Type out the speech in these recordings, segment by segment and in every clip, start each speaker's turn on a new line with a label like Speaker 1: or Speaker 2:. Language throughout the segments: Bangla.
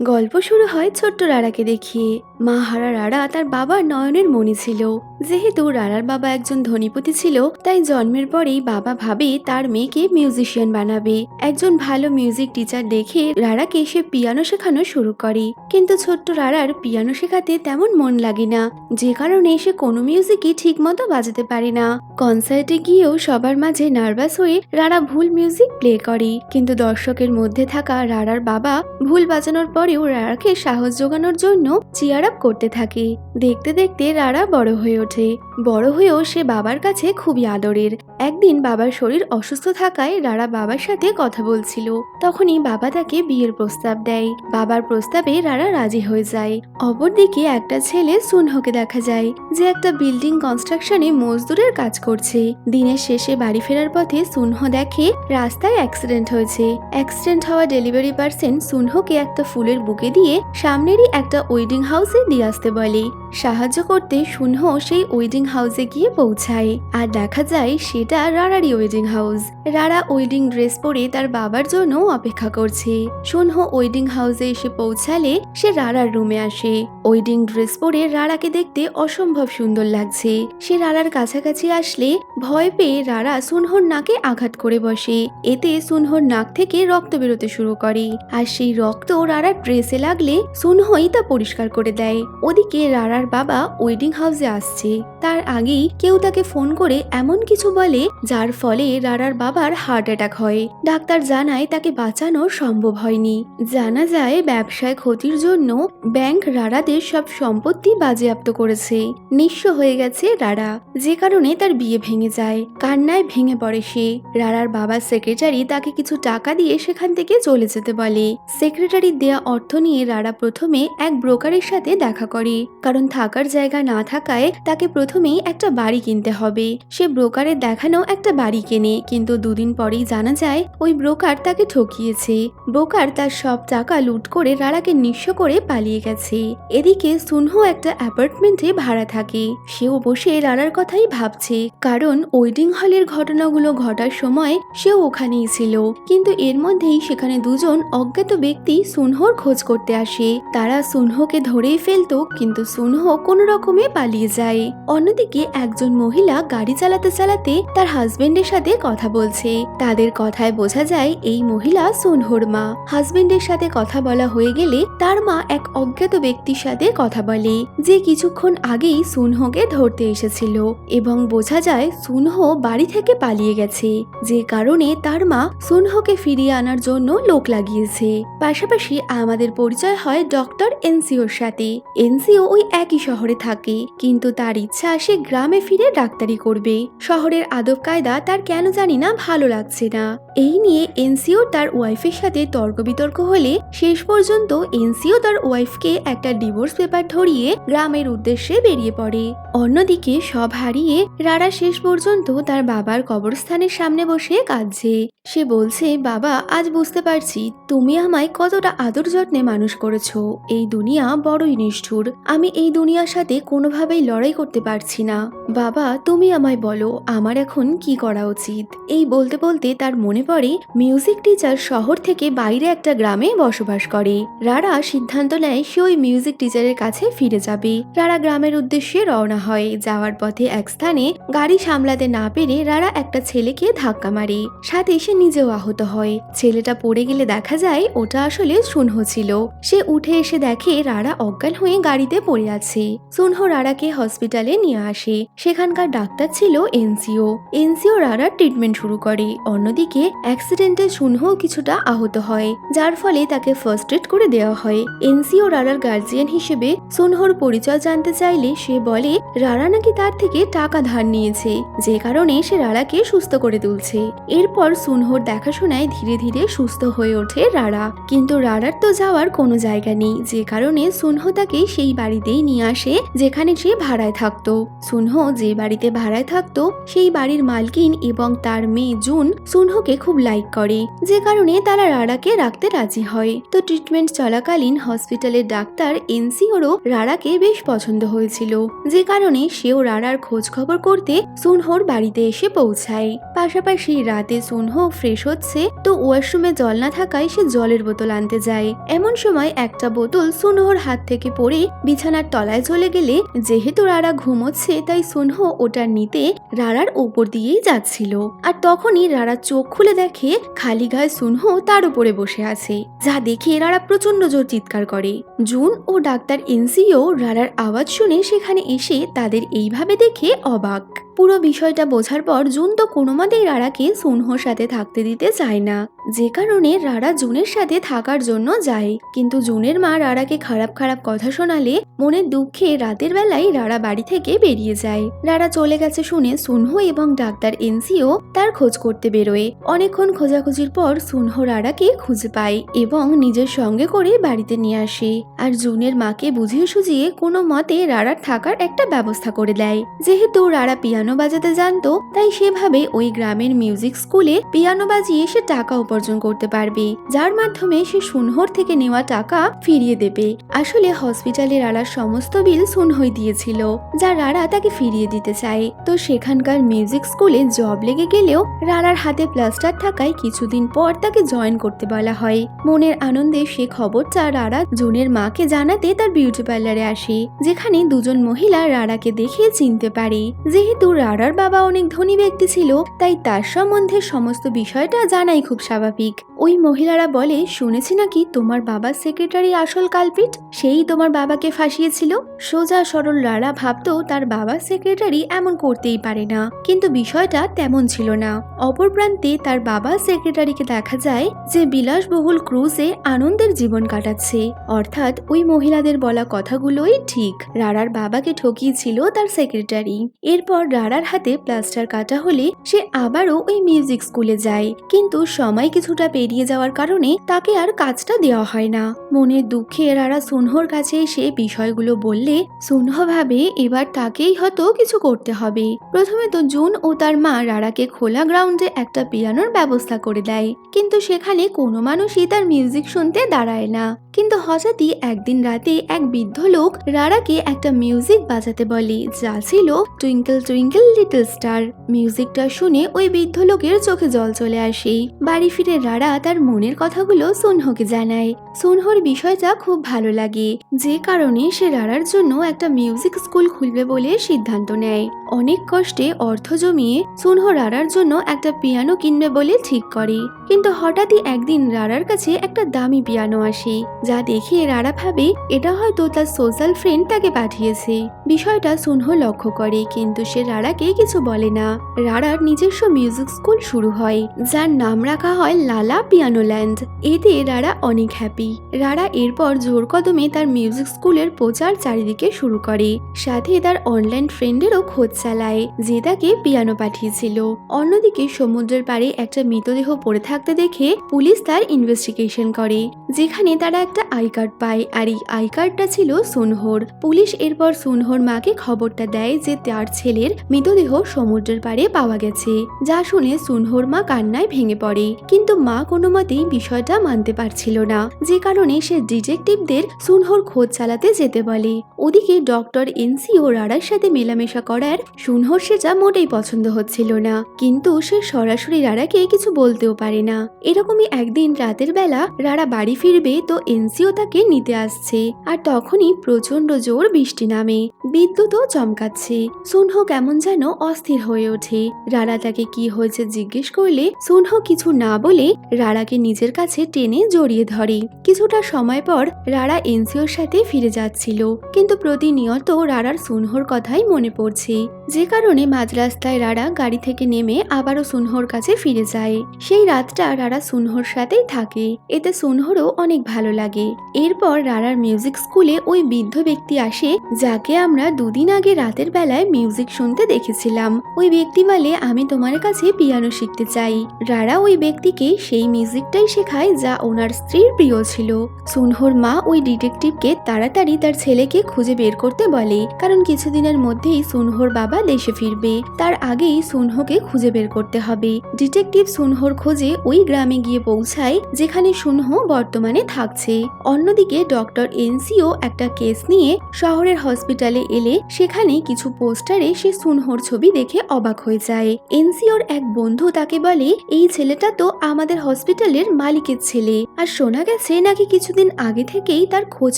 Speaker 1: গল্প শুরু হয় ছোট্ট রারাকে দেখিয়ে। মা হারা রারা তার বাবার নয়নের মণি ছিল। যেহেতু রারার বাবা একজন ধনীপতি ছিল, তাই জন্মের পরেই বাবা ভাবে তার মেয়েকে মিউজিশিয়ান বানাবে। একজন ভালো মিউজিক টিচার দেখে রারাকে সে পিয়ানো শেখানো শুরু করে। কিন্তু ছোট্ট রারার পিয়ানো শেখাতে তেমন মন লাগে না, যে কারণে সে কোনো মিউজিকই ঠিক মতো বাজাতে পারে না। কনসার্টে গিয়েও সবার মাঝে নার্ভাস হয়ে রারা ভুল মিউজিক প্লে করে। কিন্তু দর্শকের মধ্যে থাকা রারার বাবা ভুল বাজানোর পরেও রারাকে সাহস জোগানোর জন্য চিয়ার আপ করতে থাকে। দেখতে দেখতে রারা বড় হয়ে ওঠে। বড় হয়েও সে বাবার কাছে খুবই আদরের। একদিন বাবার শরীর অসুস্থ থাকায় রারা বাবার সাথে কথা বলছিল। তখনই বাবা তাকে বিয়ের প্রস্তাব দেয়। বাবার প্রস্তাবে রারা রাজি হয়ে যায়। অপরদিকে একটা ছেলে সুনহোকে দেখা যায়, যে একটা বিল্ডিং কনস্ট্রাকশনে মজদুরের কাজ করছে। দিনের শেষে বাড়ি ফেরার পথে সুনহো দেখে রাস্তায় অ্যাক্সিডেন্ট হয়েছে। অ্যাক্সিডেন্ট হওয়া ডেলিভারি পার্সন সুনহোকে একটা ফুলের বুকে দিয়ে সামনেরই একটা ওয়েডিং হাউসে দিয়ে আসতে বলে। সাহায্য করতে সুনহো সেই ওয়েডিং হাউসে গিয়ে পৌঁছায়, আর দেখা যায় সেটা রারারই ওয়েডিং হাউস। রারা ওয়েডিং ড্রেস পরে তার বাবার জন্য অপেক্ষা করছে। সুনহো ওয়েডিং হাউসে এসে পৌঁছালে সে রারার রুমে আসে। ওয়েডিং ড্রেস পরে রারাকে দেখতে অসম্ভব সুন্দর লাগছে। সে রারার কাছাকাছি আসলে ভয় পেয়ে রারা সুনহোর নাকে আঘাত করে বসে। এতে সুনহোর নাক থেকে রক্ত বেরোতে শুরু করে, আর সেই রক্ত রারার ড্রেসে লাগলে সুনহোই তা পরিষ্কার করে দেয়। ওদিকে রারার বাবা ওয়েডিং হাউসে আসছে, তার আগেই কেউ তাকে ফোন করে এমন কিছু বলে যার ফলে রারার বাবার হার্ট অ্যাটাক হয়। ডাক্তার জানায় তাকে বাঁচানো সম্ভব হয়নি। জানা যায় ব্যবসায় ক্ষতির জন্য ব্যাংক রারাদের সব সম্পত্তি বাজেয়াপ্ত করেছে। নিঃস্ব হয়ে গেছে রারা, যে কারণে তার বিয়ে ভেঙে যায়। কান্নায় ভেঙে পড়ে সে। রারার বাবার সেক্রেটারি তাকে কিছু টাকা দিয়ে সেখান থেকে চলে যেতে বলে। সেক্রেটারির দেয়া অর্থ নিয়ে রারা প্রথমে এক ব্রোকারের সাথে দেখা করে, কারণ থাকার জায়গা না থাকায় তাকে প্রথমেই একটা বাড়ি কিনতে হবে। সে ব্রোকারের দেখানো একটা বাড়ি কেনে, কিন্তু দুদিন পরেই জানা যায় ওই ব্রোকার তাকে ঠকিয়েছে। ব্রোকার তার সব টাকা লুট করে রারাকে নিঃস্ব করে পালিয়ে গেছে। এদিকে সুনহো একটা অ্যাপার্টমেন্টে ভাড়া থাকে। সেও বসে রারার কথাই ভাবছে, কারণ ওয়েডিং হলের ঘটনাগুলো ঘটার সময় সেও ওখানেই ছিল। কিন্তু এর মধ্যেই সেখানে দুজন অজ্ঞাত ব্যক্তি সুনহোর খোঁজ করতে আসে। তারা সুনহোকে ধরেই ফেলতো, কিন্তু সুনহো কোনো রকমে পালিয়ে যায়। অন্যদিকে একজন মহিলা গাড়ি চালাতে চালাতে তার হাজবেন্ডের সাথে কথা বলছে। তাদের কথায় বোঝা যায় এই মহিলা সুনহোর মা। হাজবেন্ডের সাথে কথা বলা হয়ে গেলে তার মা এক অজ্ঞাত ব্যক্তির সাথে কথা বলে, যে কিছুক্ষণ আগেই সুনহোকে ধরতে এসেছিল, এবং বোঝা যায় সুনহো বাড়ি থেকে পালিয়ে গেছে, যে কারণে তার মা সুনহোকে ফিরিয়ে আনার জন্য লোক লাগিয়েছে। পাশাপাশি আমাদের পরিচয় হয় ডক্টর এনসিওর সাথে। এনসিও ওই একই শহরে থাকে, কিন্তু তার ইচ্ছা সে গ্রামে ফিরে ডাক্তারি করবে। শহরের আদব কায়দা তার কেন জানি না ভালো লাগছে না। এই নিয়ে এনসিও তার ওয়াইফের সাথে তর্ক বিতর্ক হলে শেষ পর্যন্ত এনসিও তার ওয়াইফকে একটা ডিভোর্স পেপার ধরিয়ে গ্রামের উদ্দেশ্যে বেরিয়ে পড়ে। অন্যদিকে সব হারিয়ে রারা শেষ পর্যন্ত তার বাবার কবরস্থানের সামনে বসে কাঁদছে। সে বলছে, বাবা, আজ বুঝতে পারছি তুমি আমায় কতটা আদর যত্নে মানুষ করেছো। এই দুনিয়া বড়ই নিষ্ঠুর। আমি এই দুনিয়ার সাথে কোনোভাবেই লড়াই করতে পারছি না। বাবা, তুমি আমায় বলো আমার এখন কি করা উচিত। এই বলতে বলতে তার মনে পড়ে মিউজিক টিচার শহর থেকে বাইরে একটা গ্রামে বসবাস করে। রারা সিদ্ধান্ত নেয় সে ওই মিউজিক টিচারের কাছে ফিরে যাবে। রারা গ্রামের উদ্দেশ্যে রওনা হয়। যাওয়ার পথে এক স্থানে গাড়ি সামলাতে না পেরে রারা একটা ছেলেকে ধাক্কা মারে, সাথে সে নিজেও আহত হয়। ছেলেটা পড়ে গেলে দেখা যায় ওটা আসলে সুনহো ছিল। সে উঠে এসে দেখে রারা অজ্ঞান হয়ে গাড়িতে পড়ে আছে। সুনহো রারাকে হসপিটালে নিয়ে আসে। সেখানকার ডাক্তার ছিল এনসিও। এনসিও রারার ট্রিটমেন্ট শুরু করে। অন্যদিকে অ্যাক্সিডেন্টে সুনহো কিছুটা আহত হয়, যার ফলে তাকে ফার্স্ট এড করে দেওয়া হয়। এনসিও রারার গার্জিয়ান হিসেবে সুনহোর পরিচয় জানতে চাইলে সে বলে রারা নাকি তার থেকে টাকা ধার নিয়েছে, যে কারণে সে রারাকে সুস্থ করে তুলছে। এরপর সুনহোর দেখাশোনায় ধীরে ধীরে সুস্থ হয়ে ওঠে রারা। কিন্তু রারার তো যাওয়ার কোনো জায়গা নেই, যে কারণে সুনহো তাকে সেই বাড়িতেই নিয়ে আসে যেখানে সে ভাড়ায় থাকতো। সুনহো যে বাড়িতে ভাড়ায় থাকতো সেই বাড়ির মালকিন এবং তার মেয়ে জুন সুনহোকে খুব লাইক করে, যে কারণে তারা রারাকে রাখতে রাজি হয়। তো ট্রিটমেন্ট চলাকালীন হসপিটালের ডাক্তার এনসিওরও রারাকে বেশ পছন্দ হয়েছিল, যে কারণে সেও রারার খোঁজ খবর করতে সুনহোর বাড়িতে এসে পৌঁছায়। পাশাপাশি রাতে সুনহো ফ্রেশ হচ্ছে, তো ওয়াশরুমে জল না থাকায় সে জলের বোতল আনতে যায়। এমন সময় একটা বোতল সুনহোর হাত থেকে পড়ে বিছানার তলায় চলে গেলে যেহেতু রারা ঘুমোচ্ছে তাই সুনহো ওটা নিতে রারার উপর দিয়েই যাচ্ছিল। আর তখনই রারা চোখ খুলে দেখে খালি গায়ে সুনহো তার উপরে বসে আছে, যা দেখে রারা প্রচন্ড জোর চিৎকার করে। জুন ও ডাক্তার এনসিও রারার আওয়াজ শুনে সেখানে এসে তাদের এইভাবে দেখে অবাক। পুরো বিষয়টা বোঝার পর জুন তো কোনো মতেই রারাকে সুনহোর সাথে থাকতে দিতে চায় না, যে কারণে রারা জুনের সাথে থাকার জন্য যায়। কিন্তু জুনের মা রারাকে খারাপ খারাপ কথা শোনালে মনের দুঃখে রাতের বেলায় রারা বাড়ি থেকে বেরিয়ে যায়। রারা চলে গেছে শুনে সুনহো এবং ডাক্তার এনসিও তার খোঁজ করতে বেরোয়। অনেকক্ষণ খোঁজাখুঁজির পর সুনহো রারাকে খুঁজে পায় এবং নিজের সঙ্গে করে বাড়িতে নিয়ে আসে। আর জুনের মাকে বুঝিয়ে সুঝিয়ে কোনো মতে রারার থাকার একটা ব্যবস্থা করে দেয়। যেহেতু রারা পিয়ানো বাজাতে জানতো তাই সেভাবে ওই গ্রামের মিউজিক স্কুলে পিয়ানো বাজিয়ে সে টাকা উপার্জন করতে পারবে, যার মাধ্যমে সে সুনহোর থেকে নেওয়া টাকা ফিরিয়ে দেবে। আসলে হসপিটালে রারার সমস্ত বিল সুনহোই দিয়েছিল, যা রারা তাকে ফিরিয়ে দিতে চায়। তো সেখানকার মিউজিক স্কুলে জব লেগে গেলেও রারার হাতে প্লাস্টার থাকায় কিছুদিন পর তাকে জয়েন করতে বলা হয়। মনের আনন্দে সে খবরটা রারা জুনের মাকে জানাতে তার বিউটি পার্লারে আসে, যেখানে দুজন মহিলা রারাকে দেখে চিনতে পারে। যেহেতু রারার বাবা অনেক ধনী ব্যক্তি ছিল তাই তার সম্বন্ধে সমস্ত বিষয়টা জানাই খুব স্বাভাবিক। ওই মহিলারা বলে, শুনেছি নাকি তোমার বাবার সেক্রেটারি আসল কালপিট, সেই তোমার বাবাকে ফাঁসিয়েছিল। সোজা সরল রারা ভাবতো তার বাবার সেক্রেটারি এমন করতেই পারে না, কিন্তু বিষয়টা তেমন ছিল না। অপর প্রান্তে তার বাবার সেক্রেটারিকে দেখা যায় যে বিলাসবহুল ক্রুজে আনন্দের জীবন কাটাচ্ছে। অর্থাৎ ওই মহিলাদের বলা কথাগুলোই ঠিক, রারার বাবাকে ঠকিয়েছিল তার সেক্রেটারি। এরপর রারার হাতে প্লাস্টার কাটা হলে সে আবারও ওই মিউজিক স্কুলে যায়, কিন্তু সময় কিছুটা পেরিয়ে যাওয়ার কারণে তাকে আর কাজটা দেওয়া হয় না। মনের দুঃখে রারা সুনহোর কাছে এসে বিষয়গুলো বললে সুনহো ভাবে এবার তাকেই হয়তো কিছু করতে হবে। প্রথমে তো জুন ও তার মা রারাকে খোলা গ্রাউন্ডে একটা পিয়ানোর ব্যবস্থা করে দেয়, কিন্তু সেখানে কোনো মানুষই তার মিউজিক শুনতে দাঁড়ায় না। কিন্তু হঠাৎই একদিন রাতে এক বৃদ্ধ লোক রারাকে একটা মিউজিক বাজাতে বলে, যা ছিল টুইঙ্কেল টুইঙ্কেল লিটল স্টার। মিউজিকটা শুনে ওই বৃদ্ধ লোকের চোখে জল চলে আসে। বাড়ি ফিরে রারা তার মনের কথাগুলো সুনহোকে জানায়। সুনহোর বিষয়টা খুব ভালো লাগে, যে কারণে সে রারার জন্য একটা মিউজিক স্কুল খুলবে বলে সিদ্ধান্ত নেয়। অনেক কষ্টে অর্থ জমিয়ে সুনহো রারার জন্য একটা পিয়ানো কিনবে বলে ঠিক করে। কিন্তু হঠাৎই একদিন রারার কাছে একটা দামি পিয়ানো আসে, যা দেখে রারা ভাবে এটা হয়তো তার সোশ্যাল ফ্রেন্ড তাকে পাঠিয়েছে। বিষয়টা সুনহো লক্ষ্য করে, কিন্তু সে রারাকে কিছু বলে না। রারার নিজস্ব মিউজিক স্কুল শুরু হয়, যার নাম রাখা হয় লালা পিয়ানো ল্যান্ড। এতে রারা অনেক হ্যাপি। রারা এরপর জোর কদমে তার মিউজিক স্কুলের প্রচার চারিদিকে শুরু করে, সাথে তার অনলাইন ফ্রেন্ডেরও খোঁজ চালায় যে তাকে পিয়ানো পাঠিয়েছিল। অন্যদিকে সমুদ্রের পাড়ে একটা মৃতদেহ পড়ে থাকতে দেখে পুলিশ তার ইনভেস্টিগেশন করে, যেখানে তারা একটা আই কার্ড পায়, আর এই আই কার্ডটা ছিল সুনহোর। পুলিশ এরপর সুনহোর মাকে খবরটা দেয় যে তার ছেলের মৃতদেহ সমুদ্রের পাড়ে পাওয়া গেছে, যা শুনে সুনহোর মা কান্নায় ভেঙে পড়ে। কিন্তু মা কোনো মতেই বিষয়টা মানতে পারছিল না, যে কারণে সে ডিটেকটিভদের সুনহোর খোঁজ চালাতে যেতে বলে। ওদিকে ডক্টর এনসিও রারার সাথে মেলামেশা করার সুনহোর সেটা মোটেই পছন্দ হচ্ছিল না, কিন্তু সে সরাসরি রারাকে কিছু বলতেও পারে না। এরকমই একদিন রাতের বেলা রারা বাড়ি ফিরবে, তো এনসিও তাকে নিতে আসছে, আর তখনই প্রচন্ড জোর বৃষ্টি নামে, বিদ্যুৎও চমকাচ্ছে। সুনহো কেমন যেন অস্থির হয়ে ওঠে। রারা তাকে কি হয়েছে জিজ্ঞেস করলে সুনহো কিছু না বলে রারাকে নিজের কাছে টেনে জড়িয়ে ধরে। কিছুটা সময় পর রারা এনসিওর সাথে ফিরে যাচ্ছিল, কিন্তু প্রতিনিয়ত রারার সুনহোর কথাই মনে পড়ছে, যে কারণে মাঝ রাস্তায় রারা গাড়ি থেকে নেমে আবারও সুনহোর কাছে ফিরে যায়। সেই রাতটা রারা সুনহোর সাথেই থাকে, এতে সুনহোরও অনেক ভালো লাগে। এরপর রারার মিউজিক স্কুলে ওই বৃদ্ধ ব্যক্তি আসে, যাকে আমরা দুদিন আগে রাতের বেলায় মিউজিক শুনতে দেখেছিলাম। ওই ব্যক্তি বলে, আমি তোমার কাছে পিয়ানো শিখতে চাই। রারা ওই ব্যক্তিকে সেই মিউজিকটাই শেখায় যা ওনার স্ত্রীর প্রিয় ছিল। সুনহোর মা ওই ডিটেকটিভকে তাড়াতাড়ি তার ছেলেকে খুঁজে বের করতে বলে, কারণ কিছুদিনের মধ্যেই সুনহোর বাবা বাবা দেশে ফিরবে, তার আগেই সুনহোকে খুঁজে বের করতে হবে। ডিটেকটিভ সুনহোর খোঁজে ওই গ্রামে গিয়ে পৌঁছায় যেখানে সুনহো বর্তমানে থাকছে। অন্যদিকে ডক্টর এনসিও একটা কেস নিয়ে শহরের হসপিটালে এলে সেখানে কিছু পোস্টারে সে সুনহোর ছবি দেখে অবাক হয়ে যায়। এনসিওর এক বন্ধু তাকে বলে, এই ছেলেটা তো আমাদের হসপিটালের মালিকের ছেলে, আর শোনা গেছে নাকি কিছুদিন আগে থেকেই তার খোঁজ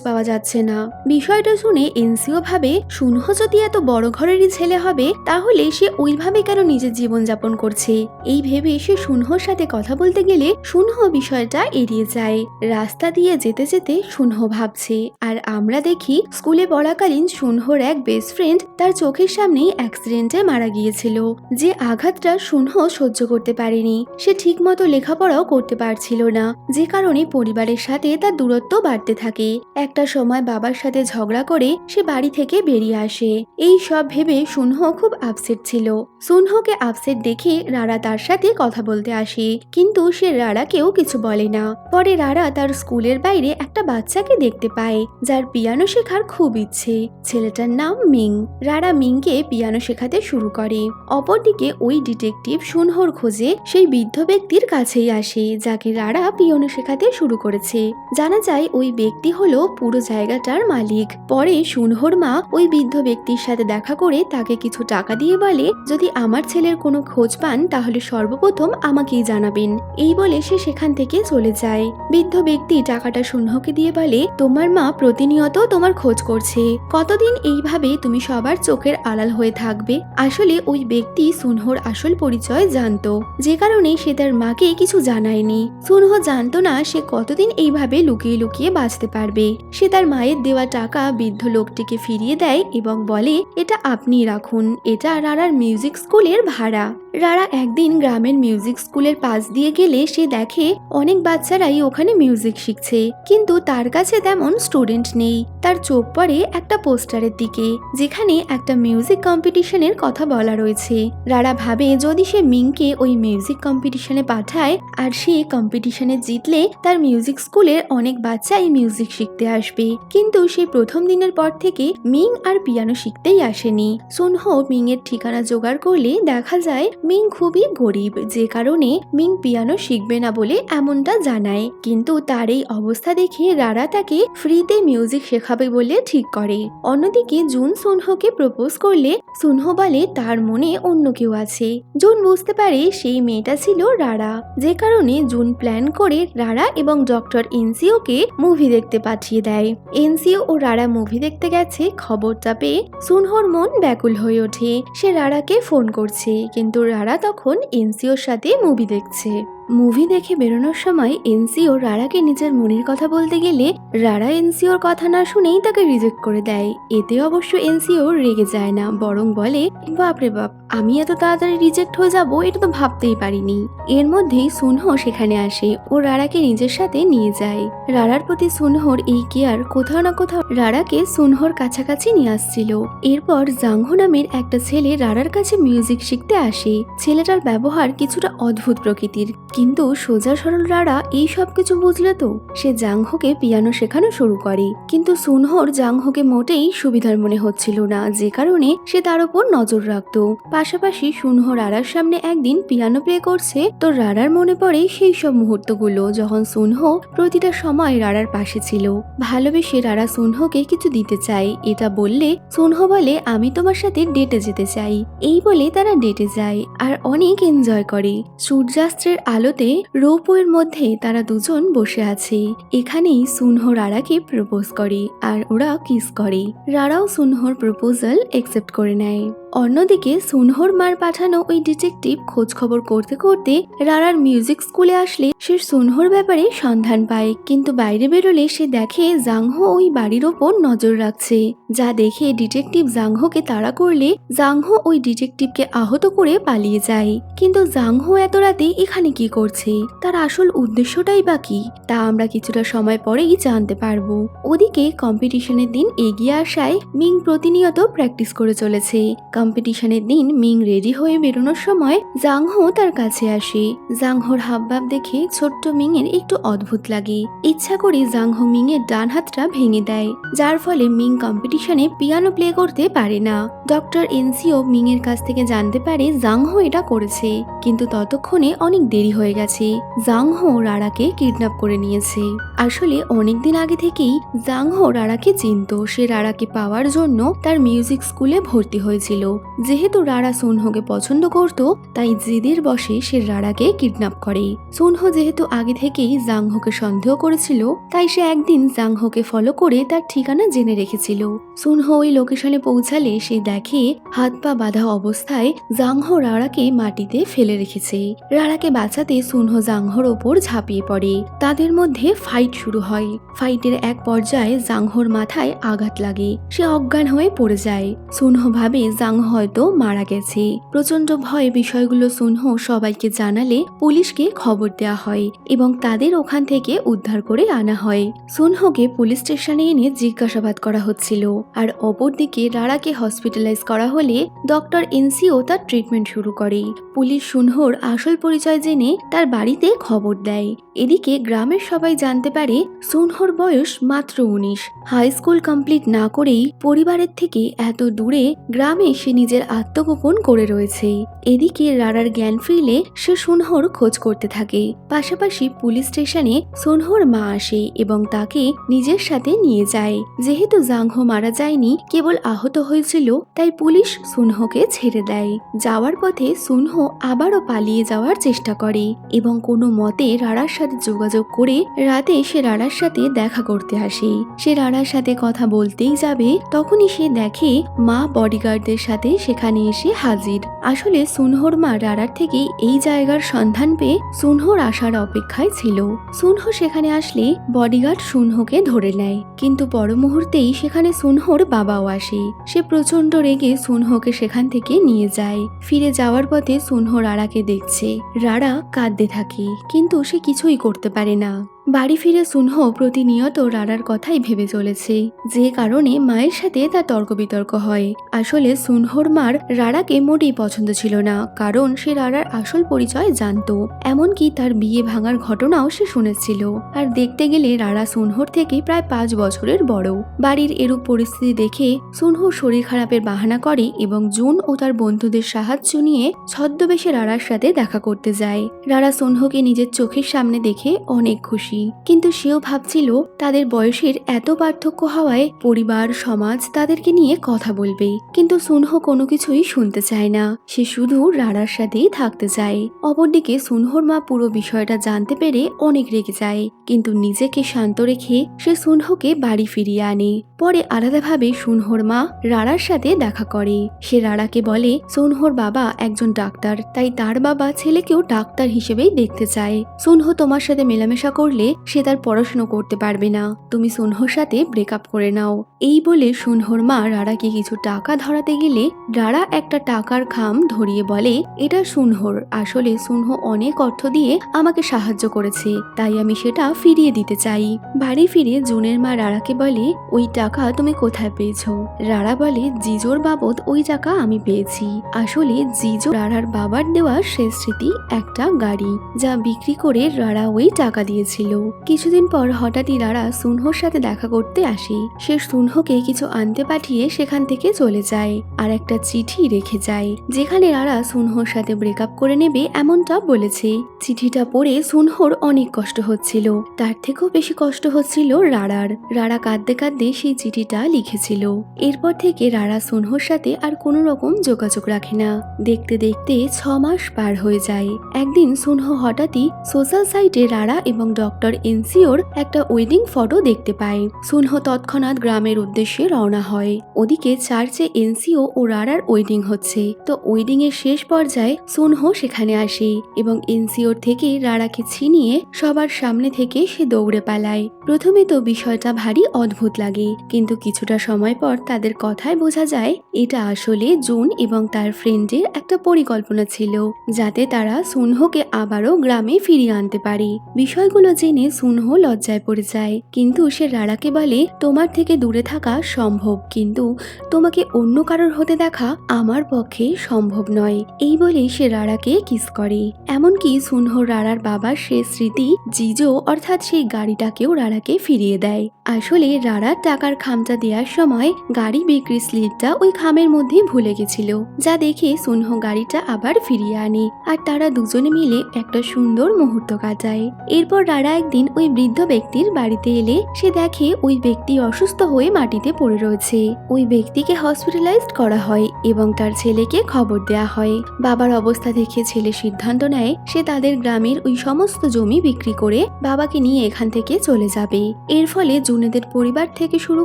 Speaker 1: পাওয়া যাচ্ছে না। বিষয়টা শুনে এনসিও ভাবে, সুনহো যদি এত বড় ঘরেরই ছেলে হবে তাহলে সে ওইভাবে কেন নিজের জীবনযাপন করছে। এই ভেবে সে সুনহোর সাথে কথা বলতে গেলে সুনহো বিষয়টা এড়িয়ে যায়। রাস্তা দিয়ে যেতে যেতে সুনহো ভাবছে, আর আমরা দেখি স্কুলে পড়াকালীন সুনহোর এক বেস্ট ফ্রেন্ড তার চোখের সামনেই অ্যাক্সিডেন্টে মারা গিয়েছিল। যে আঘাতটা সুনহো সহ্য করতে পারেনি, সে ঠিক মতো লেখাপড়াও করতে পারছিল না, যে কারণে পরিবারের সাথে তার দূরত্ব বাড়তে থাকে। একটা সময় বাবার সাথে ঝগড়া করে সে বাড়ি থেকে বেরিয়ে আসে। এই সব ভেবে সুনহো খুব আপসেট ছিল। সুনহোকে আপসেট দেখে রারা তার সাথে কথা বলতে আসে, কিন্তু সে রারাকেও কিছু বলে না। পরে রারা তার স্কুলের বাইরে একটা বাচ্চাকে দেখতে পায় যার পিয়ানো শেখার খুব ইচ্ছে। ছেলেটার নাম মিং। রারা মিংকে পিয়ানো শেখাতে শুরু করে। অপরদিকে ওই ডিটেকটিভ সুনহোর খোঁজে সেই বৃদ্ধ ব্যক্তির কাছেই আসে যাকে রারা পিয়ানো শেখাতে শুরু করেছে। জানা যায় ওই ব্যক্তি হলো পুরো জায়গাটার মালিক। পরে সুনহোর মা ওই বৃদ্ধ ব্যক্তির সাথে দেখা করে তাকে কিছু টাকা দিয়ে বলে, যদি আমার ছেলের কোনো খোঁজ পান তাহলে সর্বপ্রথম আমাকেই জানাবেন। এই বলে সে সেখান থেকে চলে যায়। বৃদ্ধ ব্যক্তি টাকাটা সুনহোকে দিয়ে বলে, তোমার মা প্রতিনিয়ত তোমার খোঁজ করছে, কতদিন এইভাবে তুমি সবার চোখের আড়াল হয়ে থাকবে। আসলে ওই ব্যক্তি সুনহোর আসল পরিচয় জানতো, যে কারণে সে তার মাকে কিছু জানায়নি। সুনহো জানতো না সে কতদিন এইভাবে লুকিয়ে লুকিয়ে বাঁচতে পারবে। সে তার মায়ের দেওয়া টাকা বৃদ্ধ লোকটিকে ফিরিয়ে দেয় এবং বলে, এটা আপনি রাখুন, এটা রারার মিউজিক স্কুলের ভাড়া। রারা একদিন গ্রামের মিউজিক স্কুলের পাশ দিয়ে গেলে সে দেখে অনেক বাচ্চারাই ওখানে মিউজিক শিখছে, কিন্তু তার কাছে তেমন স্টুডেন্ট নেই। তার চোখ পড়ে একটা পোস্টারের দিকে যেখানে একটা মিউজিক কম্পিটিশনের কথা বলা রয়েছে। রারা ভাবে যদি সে মিংকে ওই মিউজিক কম্পিটিশনে পাঠায় আর সে কম্পিটিশনে জিতলে তার মিউজিক স্কুলের অনেক বাচ্চাই মিউজিক শিখতে আসবে। কিন্তু সে প্রথম দিনের পর থেকে মিং আর পিয়ানো শিখতেই আসেনি। সুনহো মিং এর ঠিকানা জোগাড় করলে দেখা যায় মিং খুবই গরিব, যে কারণে মিং পিয়ানো শিখবে না বলে এমনটা জানায়। কিন্তু তার এই অবস্থা দেখে রারা তাকে ফ্রিতে মিউজিক শেখাবে বলে ঠিক করে। অন্যদিকে জুন সুনহোকে প্রপোজ করলে সুনহো বলে তার মনে অন্য কেউ আছে। জুন বুঝতে পারে সেই মেয়েটা ছিল রারা, যে কারণে জুন প্ল্যান করে রারা এবং ডক্টর এনসিওকে মুভি দেখতে পাঠিয়ে দেয়। এনসিও ও রারা মুভি দেখতে গেছে খবরটা পেয়ে সুনহোর মন ব্যাকুল হয়ে ওঠে। সে রারাকে ফোন করছে, কিন্তু রারা তখন এনসিওর সাথে মুভি দেখছে। মুভি দেখে বেরোনোর সময় এনসিও রারাকে নিজের মনের কথা বলতে গেলে রারা এনসিওর কথা না শুনেই তাকে রিজেক্ট করে দেয়। এতে অবশ্য এনসিও রেগে যায় না, বরং বলে, বাপরে বাপ, আমি এত তাড়াতাড়ি রিজেক্ট হয়ে যাব এটা তো ভাবতেই পারিনি। এর মধ্যেই সুনহো সেখানে আসে ও রারাকে নিজের সাথে নিয়ে যায়। রারার প্রতি সুনহোর এই কেয়ার কোথাও না কোথাও রারাকে সুনহোর কাছাকাছি নিয়ে আসছিল। এরপর জাংহো নামের একটা ছেলে রারার কাছে মিউজিক শিখতে আসে। ছেলেটার ব্যবহার কিছুটা অদ্ভুত প্রকৃতির, কিন্তু সোজা সরল রারা এই সব কিছু বুঝলে তো সে জাংহোকে পিয়ানো শেখানো শুরু করে। কিন্তু সুনহোর জাংহোকে মোটেই সুবিধার মনে হচ্ছিল না, যে কারণে সে তার উপর নজর রাখতো। পাশাপাশি সুনহো রারার সামনে একদিন পিয়ানো প্লে করছে, তো রারার মনে পড়ে সেই সব মুহূর্তগুলো যখন সুনহো প্রতিটা সময় রারার পাশে ছিল। ভালোবেসে রারা সুনহোকে কিছু দিতে চায়। এটা বললে সুনহো বলে, আমি তোমার সাথে ডেটে যেতে চাই। এই বলে তারা ডেটে যায় আর অনেক এনজয় করে। সূর্যাস্তের আলোতে রোপওয়ের মধ্যে তারা দুজন বসে আছে। এখানেই সুনহো রারাকে প্রপোজ করে আর ওরা কিস করে। রারাও সুনহোর প্রপোজাল একসেপ্ট করে নেয়। অন্যদিকে সুনহোর মার পাঠানো ওই ডিটেকটিভ খোঁজ খবর করতে করতে রারার মিউজিক স্কুলে আসলে সে সুনহোর ব্যাপারে সন্ধান পায়, কিন্তু বাইরে বেরোলে সে দেখে জাংহো ওই বাড়ির ওপর নজর রাখছে। যা দেখে ডিটেকটিভ জাংহোকে তাড়া করলে জাংহো ওই ডিটেকটিভকে আহত করে পালিয়ে যায়। কিন্তু জাংহো এত রাতে এখানে কি করছে, তার আসল উদ্দেশ্যটাই বা কি, তা আমরা কিছুটা সময় পরেই জানতে পারবো। ওদিকে কম্পিটিশনের দিন এগিয়ে আসায় মিং প্রতিনিয়ত প্র্যাকটিস করে চলেছে, কম্পিটিশনের দিন মিং রেডি হয়ে বেরোনোর সময় জাংহো তার কাছে আসে। জাংহোর হাবভাব দেখে ছোট্ট মিং এর একটু অদ্ভুত লাগে। ইচ্ছা করে জাংহো মিং এর ডান হাতটা ভেঙে দেয়, যার ফলে মিং কম্পিটিশনে পিয়ানো প্লে করতে পারে না। ডক্টর এনসিও মিং এর কাছ থেকে জানতে পারে জাংহো এটা করেছে, কিন্তু ততক্ষণে অনেক দেরি হয়ে গেছে। জাংহো রারাকে কিডন্যাপ করে নিয়েছে। আসলে অনেকদিন আগে থেকেই জাংহো রারাকে চিনত। সে রারাকে পাওয়ার জন্য তার মিউজিক স্কুলে ভর্তি হয়েছিল। যেহেতু রারা সুনহোকে পছন্দ করত, তাই জেদের বশে সে রারাকে কিডন্যাপ করে। সুনহো যেহেতু আগে থেকেই জাংহোকে সন্দেহ করেছিল, তাই সে একদিন জাংহোকে ফলো করে তার ঠিকানা জেনে রেখেছিল। সুনহো ওই লোকেশনে পৌঁছালে সে দেখে হাত পা বাঁধা অবস্থায় জাংহো রারাকে মাটিতে ফেলে রেখেছে। রারাকে বাঁচাতে সুনহো জাংহোর ওপর ঝাঁপিয়ে পড়ে। তাদের মধ্যে ফাইট শুরু হয়। ফাইটের এক পর্যায়ে জাংহোর মাথায় আঘাত লাগে, সে অজ্ঞান হয়ে পড়ে যায়। সুনহো ভাবে জাংহো হয়তো মারা গেছে। প্রচন্ড ভয়ে বিষয়গুলো সুনহো সবাইকে জানালে পুলিশকে খবর দেওয়া হয় এবং তাদের ওখান থেকে উদ্ধার করে আনা হয়। সুনহোকে পুলিশ স্টেশনে এনে জিজ্ঞাসাবাদ করা হচ্ছিল, আর অপরদিকে রারাকে হসপিটালাইজ করা হলে ডক্টর এনসিও তার ট্রিটমেন্ট শুরু করে। পুলিশ সুনহোর আসল পরিচয় জেনে তার বাড়িতে খবর দেয়। এদিকে গ্রামের সবাই জানতে পারে সুনহোর বয়স মাত্র 19। হাই স্কুল কমপ্লিট না করেই পরিবারের থেকে এত দূরে গ্রামে সে নিজের আত্মগোপন করে রয়েছে। এদিকে রারার জ্ঞান ফিরলে সে সুনহোর খোঁজ করতে থাকে। পাশাপাশি পুলিশ স্টেশনে সুনহোর মা আসে এবং তাকে নিজের সাথে নিয়ে যায়। যেহেতু জাংহো মারা যায়নি, কেবল আহত হয়েছিল, তাই পুলিশ সুনহোকে ছেড়ে দেয়। যাওয়ার পথে সুনহো আবারও পালিয়ে যাওয়ার চেষ্টা করে এবং কোনো মতে রারার সাথে যোগাযোগ করে রাতে সে রারার সাথে দেখা করতে আসে। সে রারার সাথে কথা বলতেই যাবে, তখনই সে দেখে মা বডিগার্ডদের সাথে সেখানে এসে হাজির। আসলে সুনহোর মা রারার থেকে এই জায়গার সন্ধান পেয়ে সুনহোর আসার অপেক্ষায় ছিল। সুনহো সেখানে আসলে বডিগার্ড সুনহোকে ধরে নেয়, কিন্তু পর মুহূর্তেই সেখানে সুনহোর বাবাও আসে। সে প্রচন্ড রেগে সুনহোকে সেখান থেকে নিয়ে যায়। ফিরে যাওয়ার পথে সুনহো রারাকে দেখছে। রারা কাঁদতে থাকে, কিন্তু সে কিছুই করতে পারে না। বাড়ি ফিরে সুনহো প্রতিনিয়ত রারার কথাই ভেবে চলেছে, যে কারণে মায়ের সাথে তার তর্ক বিতর্ক হয়। আসলে সুনহোর মার রারাকে মোটেই পছন্দ ছিল না, কারণ সে রারার আসল পরিচয় জানতো। এমনকি তার বিয়ে ভাঙার ঘটনাও সে শুনেছিল। আর দেখতে গেলে রারা সুনহোর থেকে প্রায় 5 বছরের বড়। বাড়ির এরূপ পরিস্থিতি দেখে সুনহো শরীর খারাপের বাহানা করে এবং জুন ও তার বন্ধুদের সাহায্য নিয়ে ছদ্মবেশে রারার সাথে দেখা করতে যায়। রারা সুনহোকে নিজের চোখের সামনে দেখে অনেক খুশি, কিন্তু সেও ভাবছিল তাদের বয়সের এত পার্থক্য হওয়ায় পরিবার সমাজ তাদেরকে নিয়ে কথা বলবে। কিন্তু সুনহো কোনো কিছুই শুনতে চায় না, সে শুধু রারার সাথেই থাকতে চায়। অপরদিকে সুনহোর মা পুরো বিষয়টা জানতে পেরে অনেক রেগে যায়, কিন্তু নিজেকে শান্ত রেখে সে সুনহোকে বাড়ি ফিরিয়ে আনে। পরে আলাদাভাবে সুনহোর মা রারার সাথে দেখা করে। সে রারাকে বলে সুনহোর বাবা একজন ডাক্তার, তাই তার বাবা ছেলেকেও ডাক্তার হিসেবেই দেখতে চায়। সুনহো তোমার সাথে মেলামেশা করলে সে তার পড়াশোনা করতে পারবে না, তুমি সুনহোর সাথে ব্রেকআপ করে নাও। এই বলে সুনহোর মা রারাকে কিছু টাকা ধরাতে গেলে রারা একটা টাকার খাম ধরিয়ে বলে এটা সুনহোর। আসলে সুনহো অনেক অর্থ দিয়ে আমাকে সাহায্য করেছে, তাই আমি সেটা ফিরিয়ে দিতে চাই। বাড়ি ফিরে জুনের মা রারাকে বলে ওই টাকা তুমি কোথায় পেয়েছো? রারা বলে জিজোর বাবদ ওই টাকা আমি পেয়েছি। আসলে জিজো রারার বাবার দেওয়া শেষ স্মৃতি একটা গাড়ি, যা বিক্রি করে রারা ওই টাকা দিয়েছিল। কিছুদিন পর হঠাৎই রারা সুনহোর সাথে দেখা করতে আসে। সে সুনহোকে কিছু আনতে পাঠিয়ে সেখান থেকে চলে যায় আর একটা চিঠি রেখে যায়, যেখানে রারা সুনহোর সাথে ব্রেকআপ করে নেবে এমনটা বলেছে। চিঠিটা পড়ে সুনহোর অনেক কষ্ট হচ্ছিল, তার থেকেও বেশি কষ্ট হচ্ছিল রারার। রারা কাঁদতে কাঁদতে সেই চিঠিটা লিখেছিল। এরপর থেকে রারা সুনহোর সাথে আর কোনো রকম যোগাযোগ রাখে না। দেখতে দেখতে 6 মাস পার হয়ে যায়। একদিন সুনহো হঠাৎই সোশ্যাল সাইটে রারা এবং ডক্টর এনসিওর একটা ওয়েডিং ফটো দেখতে পায়। সুনহো তৎক্ষণাৎ গ্রামের উদ্দেশ্যে রওনা হয়। ওদিকে চার্চে এনসিও ও রারার ওয়েডিং হচ্ছে। তো ওয়েডিং এর শেষ পর্যায়ে সুনহো সেখানে আসে এবং এনসিওর থেকে রারাকে ছিনিয়ে সবার সামনে থেকে সে দৌড়ে পালায়। প্রথমে তো বিষয়টা ভারী অদ্ভুত লাগে, কিন্তু কিছুটা সময় পর তাদের কথায় বোঝা যায় এটা আসলে জুন এবং তার ফ্রেন্ডের একটা পরিকল্পনা ছিল, যাতে তারা সুনহোকে আবারও গ্রামে ফিরিয়ে আনতে পারে। বিষয়গুলো যে জেনে সুনহো লজ্জায় পড়ে যায়, কিন্তু সে রাড়াকে বলে তোমার থেকে দূরে থাকা সম্ভব, কিন্তু তোমাকে অন্য কারোর হতে দেখা আমার পক্ষে সম্ভব নয়। এই বলে সে রাড়াকে কিস করে। এমনকি সুনহো রাড়ার বাবার শেষ স্মৃতি জিজো অর্থাৎ সেই গাড়িটাকেও রাড়াকে ফিরিয়ে দেয়। আসলে রাড়ার টাকার খামটা দেওয়ার সময় গাড়ি বিক্রির স্লিপটা ওই খামের মধ্যে ভুলে গেছিল, যা দেখে সুনহো গাড়িটা আবার ফিরিয়ে আনে আর তারা দুজনে মিলে একটা সুন্দর মুহূর্ত কাটায়। এরপর রাড়া একদিন ওই বৃদ্ধ ব্যক্তির বাড়িতে এলে সে দেখে ওই ব্যক্তি অসুস্থ হয়ে মাটিতে পড়ে রয়েছে। ওই ব্যক্তিকে হসপিটালাইজড করা হয় এবং তার ছেলেকে খবর দেয়া হয়। বাবার অবস্থা দেখে ছেলে সিদ্ধান্ত নেয় সে তাদের গ্রামের ওই সমস্ত জমি বিক্রি করে বাবাকে নিয়ে এখান থেকে চলে যাবে। এর ফলে জুনেদের পরিবার থেকে শুরু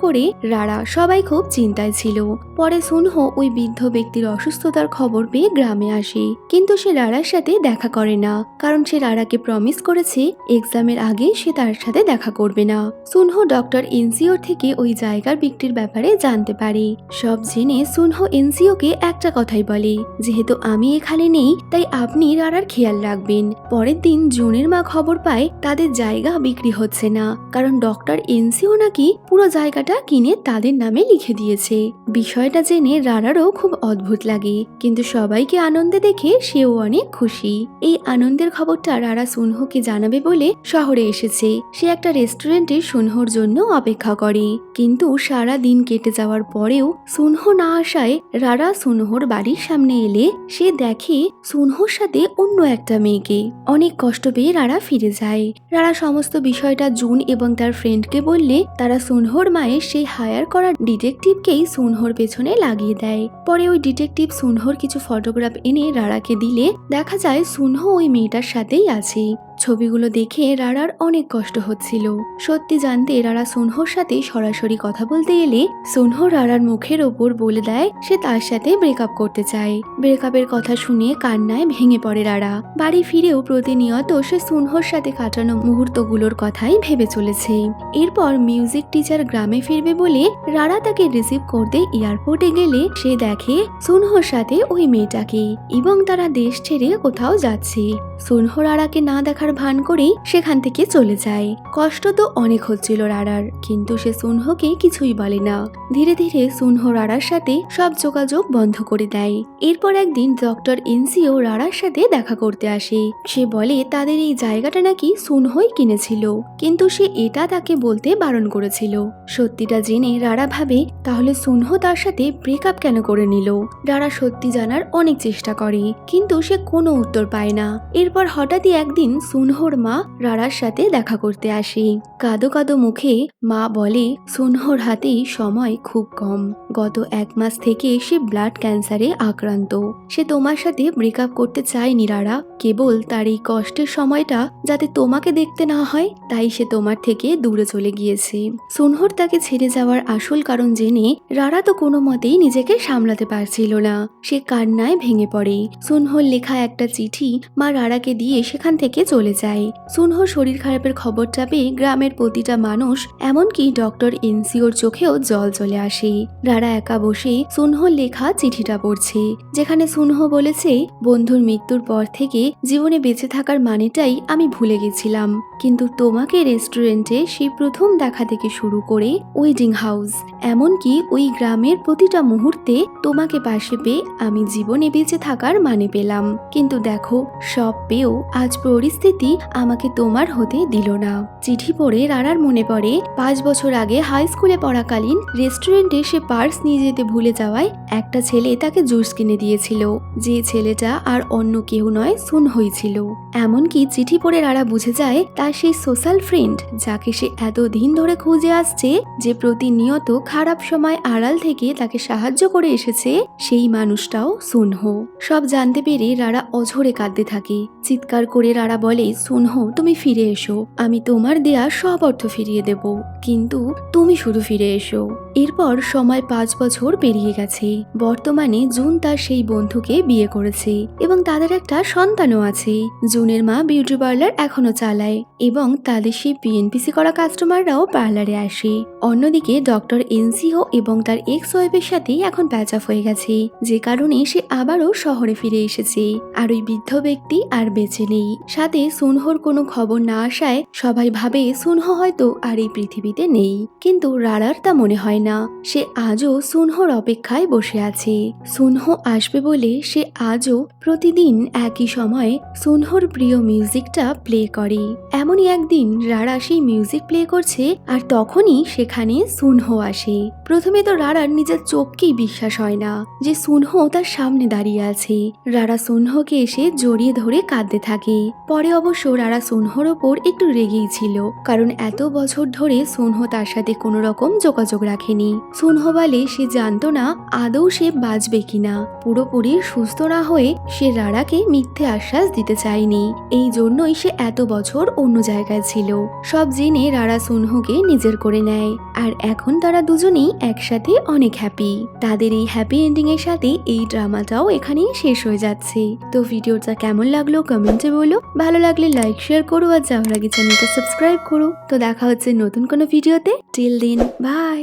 Speaker 1: করে রাড়া সবাই খুব চিন্তায় ছিল। পরে সুনহো ওই বৃদ্ধ ব্যক্তির অসুস্থতার খবর পেয়ে গ্রামে আসে, কিন্তু সে রাড়ার সাথে দেখা করে না, কারণ সে রাড়াকে প্রমিস করেছে এক্সামের আগে সে তার সাথে দেখা করবে না। সুনহো ডক্টর এনসিওর থেকে ওই জায়গার বিক্রির ব্যাপারে জানতে পারে। সব জেনে সুনহো এনসিওকে একটা কথাই বলে, যেহেতু আমি এখানে নেই তাই আপনি রাড়ার খেয়াল রাখবেন। পরের দিন জুনের মা খবর পায় তাদের জায়গা বিক্রি হচ্ছে না, কারণ ডক্টর এনসিও নাকি পুরো জায়গাটা কিনে তাদের নামে লিখে দিয়েছে। বিষয়টা জেনে রাড়ারও খুব অদ্ভুত লাগে, কিন্তু সবাইকে আনন্দে দেখে সেও অনেক খুশি। এই আনন্দের খবরটা রাড়া সুনহোকে জানাবে বলে শহরে এসেছে। সে একটা রেস্টুরেন্টে সুনহোর জন্য অপেক্ষা করে, কিন্তু সারা দিন কেটে যাওয়ার পরেও সুনহো না আসায় রাড়া সুনহোর বাড়ির সামনে এলে সে দেখে সুনহোর সাথে অন্য একটা মেয়েকে। অনেক কষ্ট পেয়ে রাড়া ফিরে যায়। রাড়া সমস্ত বিষয়টা জুন এবং তার ফ্রেন্ডকে বললে তারা সুনহোর মায়ের সেই হায়ার করা ডিটেকটিভকেই সুনহোর পেছনে লাগিয়ে দেয়। পরে ওই ডিটেকটিভ সুনহোর কিছু ফটোগ্রাফ এনে রাড়াকে দিলে দেখা যায় সুনহো ওই মেয়েটার সাথেই আছে। ছবিগুলো দেখে রাড়ার অনেক কষ্ট হচ্ছিল। সত্যি জানতে রাড়া সুনহোর সাথে সরাসরি কথা বলতে এলে সুনহো রাড়ার মুখের ওপর বলে দেয় সে তার সাথে ব্রেকআপ করতে চায়। ব্রেকআপের কথা শুনে কান্নায় ভেঙে পড়ে রাড়া। বাড়ি ফিরেও প্রতিনিয়ত সে সুনহোর সাথে কাটানো মুহূর্তগুলোর কথাই ভেবে চলেছে। এরপর মিউজিক টিচার গ্রামে ফিরবে বলে রাড়া তাকে রিসিভ করতে এয়ারপোর্টে গেলে সে দেখে সুনহোর সাথে ওই মেয়েটাকে এবং তারা দেশ ছেড়ে কোথাও যাচ্ছে। সুনহো রাড়াকে না দেখার ভান করেই সেখান থেকে চলে যায়। কষ্ট তো অনেক হচ্ছিল রাড়ার, কিন্তু সে সুনহোকে কিছুই বলে না। ধীরে ধীরে সুনহো রাড়ার সাথে সব যোগাযোগ বন্ধ করে দেয়। এরপর একদিন ডক্টর এনসিও রাড়ার সাথে দেখা করতে আসে। সে বলে তাদের এই জায়গাটা নাকি সুনহোই কিনেছিল, কিন্তু সে এটা তাকে বলতে বারণ করেছিল। সত্যিটা জেনে রাড়া ভাবে তাহলে সুনহো তার সাথে ব্রেকআপ কেন করে নিল। রাড়া সত্যি জানার অনেক চেষ্টা করে, কিন্তু সে কোনো উত্তর পায় না। এরপর হঠাৎই একদিন সুনহোর মা রাড়ার সাথে দেখা করতে আসে। কাঁদো কাঁদো মুখে মা বলে সুনহোর হাতে সময় খুব কম। গত 1 মাস থেকে সে ব্লাড ক্যান্সারে আক্রান্ত। সে তোমার সাথে ব্রেকআপ করতে চায়নি রাড়া, কেবল তার এই কষ্টের সময়টা যাতে তোমাকে দেখতে না হয় তাই সে তোমার থেকে দূরে চলে গিয়েছে। সুনহোর তাকে ছেড়ে যাওয়ার আসল কারণ জেনে রাড়া তো কোনো মতেই নিজেকে সামলাতে পারছিল না। সে কান্নায় ভেঙে পড়ে। সুনহোর লেখা একটা চিঠি মা রাড়াকে দিয়ে সেখান থেকে চলে যায়। সুনহোর শরীর খারাপের খবরটা পেয়ে গ্রামের প্রতিটা মানুষ এমনকি ডক্টর এনসিওর চোখেও জল চলে আসে। রাড়া একা বসে সুনহোর লেখা চিঠিটা পড়ছে, যেখানে সুনহো বলেছে বন্ধুর মৃত্যুর পর থেকে জীবনে বেঁচে থাকার মানেটাই আমি ভুলে গেছিলাম, কিন্তু তোমাকে রেস্টুরেন্টে সেই প্রথম দেখা থেকে শুরু করে ওয়েডিং হাউস এমনকি ওই গ্রামের প্রতিটা মুহূর্তে তোমাকে পাশে পেয়ে আমি জীবনে বেঁচে থাকার মানে পেলাম। কিন্তু দেখো সব পেয়েও আজ পরিস্থিতি আমাকে তোমার হতে দিল না। চিঠি পড়ে রাড়ার মনে পড়ে 5 বছর আগে হাই স্কুলে পড়াকালীন রেস্টুরেন্টে সে পার্স নিয়ে যেতে ভুলে যাওয়ায় একটা ছেলে তাকে জুস কিনে দিয়েছিল, যে ছেলেটা আর অন্য কেউ নয় সুনহোই ছিল। এমনকি চিঠি পড়ে রাড়া বুঝে যায় তার সেই সোশ্যাল ফ্রেন্ড যাকে সে এতদিন ধরে খুঁজে আসছে, যে প্রতিনিয়ত খারাপ সময় আড়াল থেকে তাকে সাহায্য করে এসেছে, সেই মানুষটাও সুনহো। সব জানতে পেরে রাড়া অঝরে কাঁদতে থাকে। চিৎকার করে রাড়া বলে সুনহো তুমি ফিরে এসো, আমি তোমার দেয়া সব অর্থ ফিরিয়ে দেব, কিন্তু তুমি শুধু ফিরে এসো। এরপর সময় 5 বছর পেরিয়ে গেছে। বর্তমানে জুন তার সেই বন্ধুকে বিয়ে করেছে এবং তাদের একটা সন্তানও আছে। জুনের মা বিউটি পার্লার এখনো চালায় এবং তাদের সেই পিএনপিসি করা কাস্টমাররাও পার্লারে আসে। অন্যদিকে ডক্টর এনসিও এবং তার এক্স ওয়াইফের সাথে এখন প্যাচ অফ হয়ে গেছে, যে কারণে সে আবারও শহরে ফিরে এসেছে। আর ওই বৃদ্ধ ব্যক্তি আর বেঁচে নেই। সাথে সুনহোর কোনো খবর না আসায় সবাই ভাবে সুনহো হয়তো আর এই পৃথিবীতে নেই, কিন্তু রারার তা মনে হয় না। সে আজও সুনহোর অপেক্ষায় বসে আছে। সুনহো আসবে বলে সে আজও প্রতিদিন একই সময়ে সুনহোর প্রিয় মিউজিকটা প্লে করে। এমনই একদিন রারা সেই মিউজিক প্লে করছে আর তখনই সেখানে সুনহো আসে। প্রথমে তো রারার নিজের চোখকেই বিশ্বাস হয় না যে সুনহো তার সামনে দাঁড়িয়ে আছে। রারা সুনহোকে এসে জড়িয়ে ধরে কাঁদতে থাকে। পরে অবশ্য রারা সুনহোর ওপর একটু রেগেই ছিল, কারণ এত বছর ধরে সুনহো তার সাথে কোনো রকম যোগাযোগ রাখেনি। সুনহো বলে সে জানতো না আদৌ সে বাঁচবে কিনা। পুরোপুরি সুস্থ না হয়ে সে রারাকে মিথ্যে আশ্বাস দিতে চায়নি, এই জন্যই সে এত বছর অন্য জায়গায় ছিল। সব জেনে রারা সুনহোকে নিজের করে নেয় আর এখন তারা দুজনেই একসাথে অনেক হ্যাপি। তাদের এই হ্যাপি এন্ডিং এর সাথে এই ড্রামাটাও এখানেই শেষ হয়ে যাচ্ছে। তো ভিডিওটা কেমন লাগলো কমেন্টে বলো, ভালো লাগলে লাইক শেয়ার করো আর যাওয়ার আগে চ্যানেলটা সাবস্ক্রাইব করো। তো দেখা হচ্ছে নতুন কোনো ভিডিওতে। Till then by.